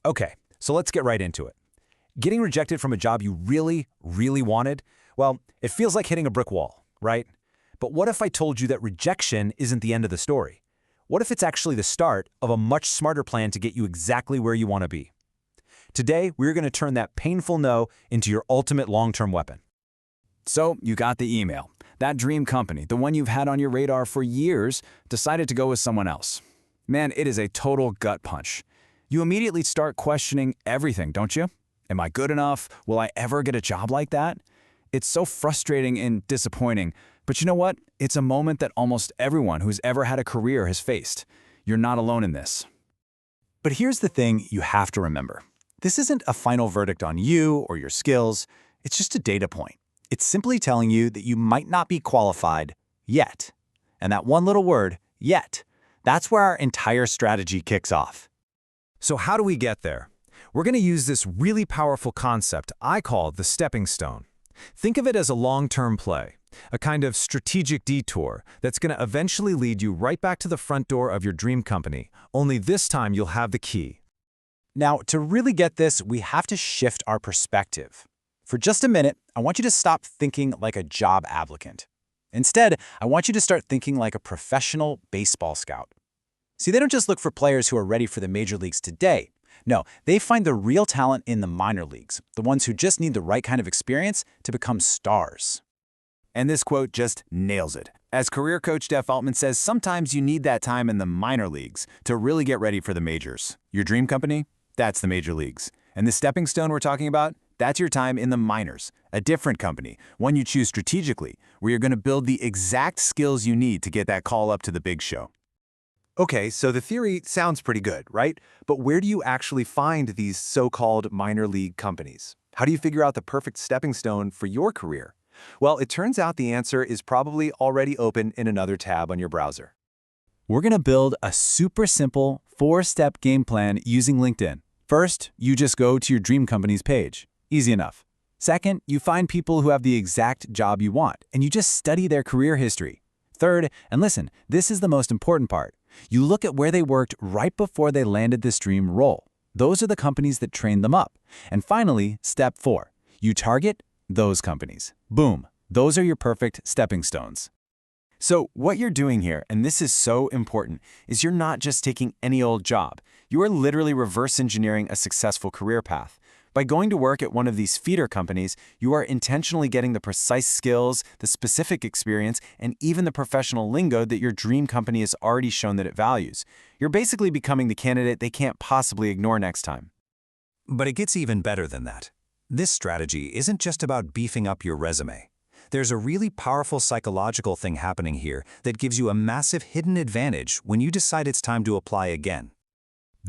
Okay, so let's get right into it. Getting rejected from a job you really, really wanted? Well, it feels like hitting a brick wall, right? But what if I told you that rejection isn't the end of the story? What if it's actually the start of a much smarter plan to get you exactly where you want to be? Today, we're going to turn that painful no into your ultimate long-term weapon. So you got the email. That dream company, the one you've had on your radar for years, decided to go with someone else. Man, it is a total gut punch. You immediately start questioning everything, don't you? Am I good enough? Will I ever get a job like that? It's so frustrating and disappointing. But you know what? It's a moment that almost everyone who's ever had a career has faced. You're not alone in this. But here's the thing you have to remember. This isn't a final verdict on you or your skills. It's just a data point. It's simply telling you that you might not be qualified yet. And that one little word, yet, that's where our entire strategy kicks off. So how do we get there? We're going to use this really powerful concept I call the stepping stone. Think of it as a long-term play, a kind of strategic detour that's going to eventually lead you right back to the front door of your dream company, only this time you'll have the key. Now, to really get this, we have to shift our perspective. For just a minute, I want you to stop thinking like a job applicant. Instead, I want you to start thinking like a professional baseball scout. See, they don't just look for players who are ready for the major leagues today. No, they find the real talent in the minor leagues, the ones who just need the right kind of experience to become stars. And this quote just nails it. As career coach Jeff Altman says, sometimes you need that time in the minor leagues to really get ready for the majors. Your dream company? That's the major leagues. And the stepping stone we're talking about? That's your time in the minors, a different company, one you choose strategically, where you're going to build the exact skills you need to get that call up to the big show. Okay, so the theory sounds pretty good, right? But where do you actually find these so-called minor league companies? How do you figure out the perfect stepping stone for your career? Well, it turns out the answer is probably already open in another tab on your browser. We're going to build a super simple 4-step game plan using LinkedIn. First, you just go to your dream company's page. Easy enough. Second, you find people who have the exact job you want, and you just study their career history. Third, and listen, this is the most important part, you look at where they worked right before they landed this dream role. Those are the companies that trained them up. And finally, step 4, you target those companies. Boom, those are your perfect stepping stones. So what you're doing here, and this is so important, is you're not just taking any old job. You are literally reverse engineering a successful career path. By going to work at one of these feeder companies, you are intentionally getting the precise skills, the specific experience, and even the professional lingo that your dream company has already shown that it values. You're basically becoming the candidate they can't possibly ignore next time. But it gets even better than that. This strategy isn't just about beefing up your resume. There's a really powerful psychological thing happening here that gives you a massive hidden advantage when you decide it's time to apply again.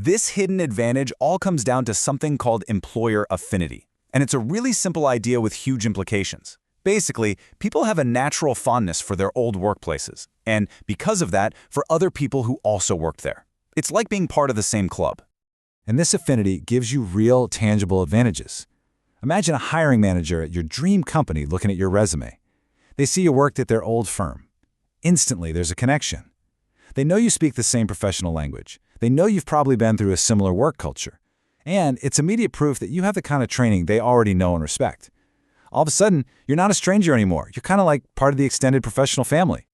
This hidden advantage all comes down to something called employer affinity. And it's a really simple idea with huge implications. Basically, people have a natural fondness for their old workplaces, and because of that, for other people who also worked there. It's like being part of the same club. And this affinity gives you real, tangible advantages. Imagine a hiring manager at your dream company looking at your resume. They see you worked at their old firm. Instantly, there's a connection. They know you speak the same professional language. They know you've probably been through a similar work culture. And it's immediate proof that you have the kind of training they already know and respect. All of a sudden, you're not a stranger anymore. You're kind of like part of the extended professional family.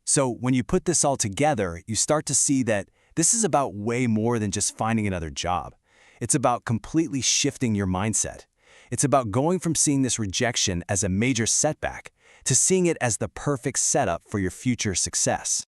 So when you put this all together, you start to see that this is about way more than just finding another job. It's about completely shifting your mindset. It's about going from seeing this rejection as a major setback to seeing it as the perfect setup for your future success.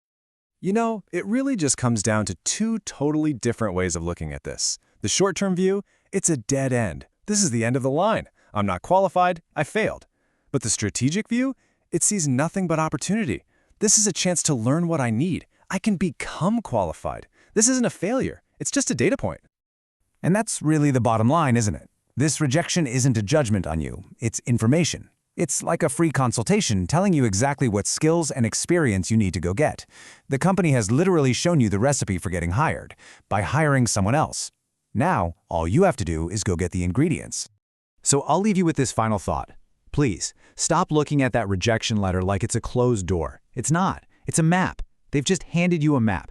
You know, it really just comes down to two totally different ways of looking at this. The short-term view, it's a dead end. This is the end of the line. I'm not qualified, I failed. But the strategic view, it sees nothing but opportunity. This is a chance to learn what I need. I can become qualified. This isn't a failure, it's just a data point. And that's really the bottom line, isn't it? This rejection isn't a judgment on you, it's information. It's like a free consultation telling you exactly what skills and experience you need to go get. The company has literally shown you the recipe for getting hired by hiring someone else. Now, all you have to do is go get the ingredients. So I'll leave you with this final thought. Please, stop looking at that rejection letter like it's a closed door. It's not. It's a map. They've just handed you a map.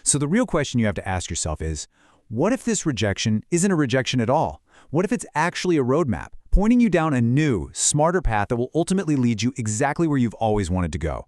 So the real question you have to ask yourself is, What if this rejection isn't a rejection at all? What if it's actually a roadmap, pointing you down a new, smarter path that will ultimately lead you exactly where you've always wanted to go?